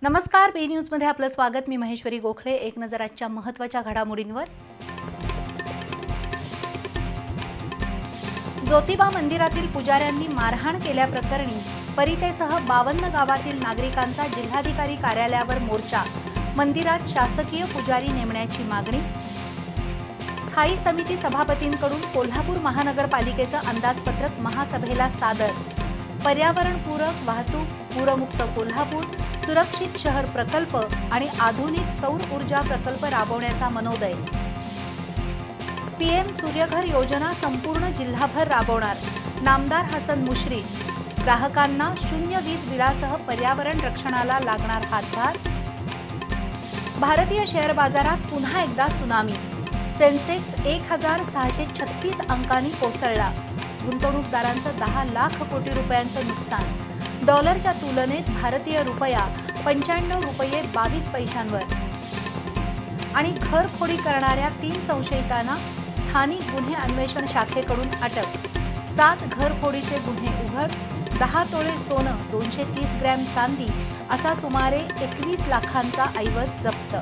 नमस्कार, बी न्यूज मध्ये आपलं स्वागत। मी महेश्वरी गोखले। एक नजर आजच्या महत्त्वाच्या घडामोडींवर। ज्योतिबा मंदिरातील पुजाऱ्यांनी मारहाण केल्याप्रकरणी परितेसह 52 गावातील नागरिकांचा जिल्हाधिकारी कार्यालयावर मोर्चा। मंदिरात शासकीय पुजारी नेमण्याची मागणी। स्थायी समिती सभापतींकडून कोल्हापूर महानगरपालिकेचं अंदाजपत्रक महासभेला सादर। पर्यावरणपूरक वाहतूक, पूरमुक्त कोल्हापूर, सुरक्षित शहर प्रकल्प आणि आधुनिक सौर ऊर्जा प्रकल्प राबवण्याचा मनोदय। पीएम सूर्यघर योजना संपूर्ण जिल्हाभर राबवणार। नामदार हसन मुश्रीफ। ग्राहकांना शून्य वीज बिलासह पर्यावरण रक्षणाला लागणार हातभार। भारतीय शेअर बाजारात पुन्हा एकदा सुनामी। सेन्सेक्स 1636 अंकांनी कोसळला। गुंतवणूकदारांचं 10 लाख कोटी रुपयांचं नुकसान। डॉलरच्या तुलनेत भारतीय रुपया 95 रुपये 22 पैशांवर। आणि घरफोडी करणाऱ्या 3 संशयितांना स्थानिक गुन्हे अन्वेषण शाखेकडून अटक। 7 घरफोडीचे गुन्हे उघड। 10 तोळे सोनं, 230 ग्रॅम चांदी असा सुमारे 21 लाखांचा ऐवज जप्त।